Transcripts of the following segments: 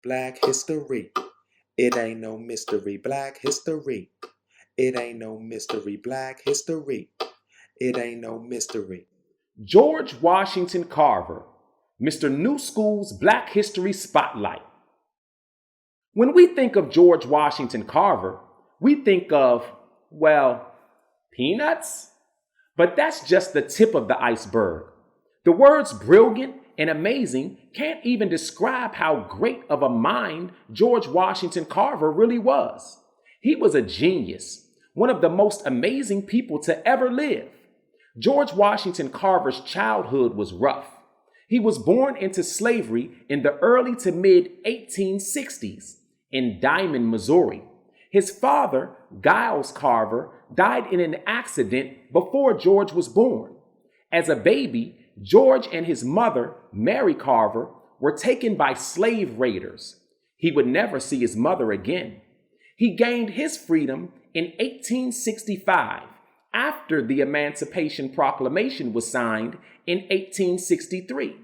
Black history. It ain't no mystery. Black history. It ain't no mystery. Black history. It ain't no mystery. George Washington Carver, Mr. New School's Black History Spotlight. When we think of George Washington Carver, we think of, well, peanuts? But that's just the tip of the iceberg. The words brilliant and amazing can't even describe how great of a mind George Washington Carver really was. He was a genius, one of the most amazing people to ever live. George Washington Carver's childhood was rough. He was born into slavery in the early to mid 1860s in Diamond, Missouri. His father, Giles Carver, died in an accident before George was born. As a baby, George and his mother, Mary Carver, were taken by slave raiders. He would never see his mother again. He gained his freedom in 1865 after the Emancipation Proclamation was signed in 1863.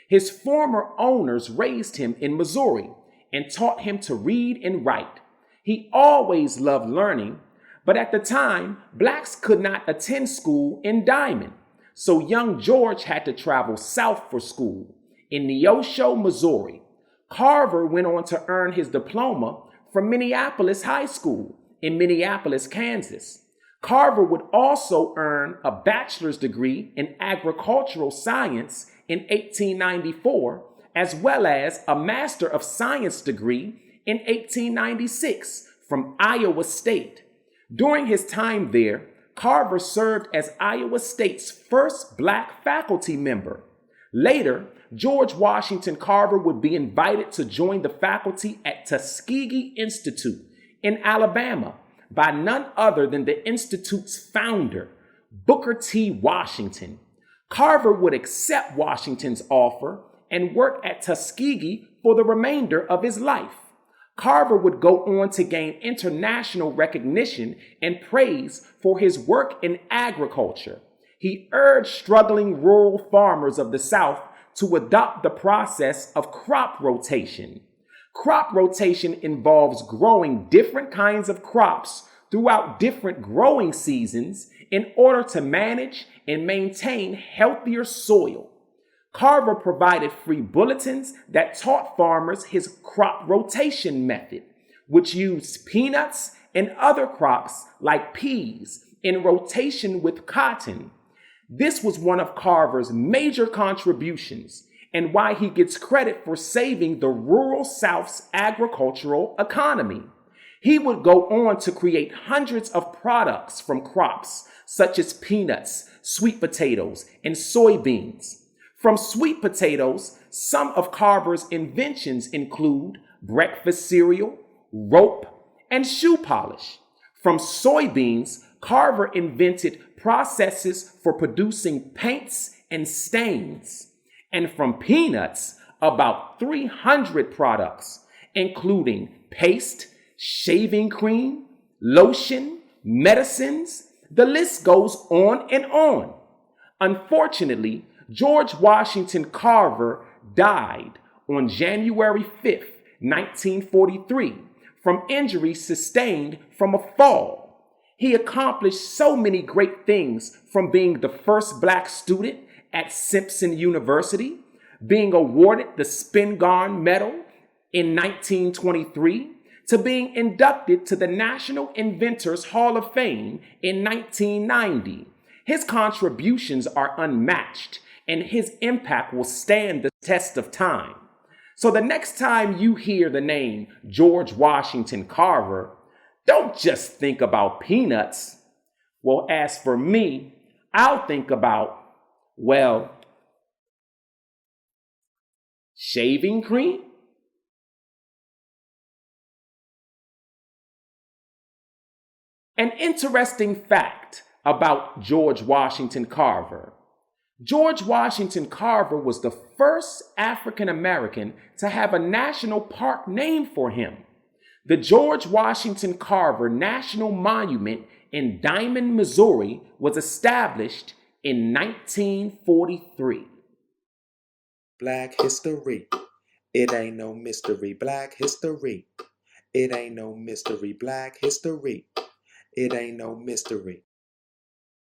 His former owners raised him in Missouri and taught him to read and write. He always loved learning, but at the time, blacks could not attend school in Diamond, so young George had to travel south for school in Neosho, Missouri. Carver went on to earn his diploma from Minneapolis High School in Minneapolis, Kansas. Carver would also earn a bachelor's degree in agricultural science in 1894, as well as a Master of Science degree in 1896 from Iowa State. During his time there, Carver served as Iowa State's first black faculty member. Later, George Washington Carver would be invited to join the faculty at Tuskegee Institute in Alabama by none other than the institute's founder, Booker T. Washington. Carver would accept Washington's offer and work at Tuskegee for the remainder of his life. Carver would go on to gain international recognition and praise for his work in agriculture. He urged struggling rural farmers of the South to adopt the process of crop rotation. Crop rotation involves growing different kinds of crops throughout different growing seasons in order to manage and maintain healthier soil. Carver provided free bulletins that taught farmers his crop rotation method, which used peanuts and other crops like peas in rotation with cotton. This was one of Carver's major contributions and why he gets credit for saving the rural South's agricultural economy. He would go on to create hundreds of products from crops such as peanuts, sweet potatoes, and soybeans. From sweet potatoes, some of Carver's inventions include breakfast cereal, rope, and shoe polish. From soybeans, Carver invented processes for producing paints and stains. And from peanuts, about 300 products, including paste, shaving cream, lotion, medicines. The list goes on and on. Unfortunately, George Washington Carver died on January 5th, 1943, from injuries sustained from a fall. He accomplished so many great things, from being the first black student at Simpson University, being awarded the Spingarn Medal in 1923, to being inducted to the National Inventors Hall of Fame in 1990. His contributions are unmatched, and his impact will stand the test of time. So the next time you hear the name George Washington Carver, don't just think about peanuts. Well, as for me, I'll think about, well, shaving cream? An interesting fact about George Washington Carver. George Washington Carver was the first African American to have a national park named for him. The George Washington Carver National Monument in Diamond, Missouri was established in 1943. Black history. It ain't no mystery, Black history. It ain't no mystery, Black history. It ain't no mystery.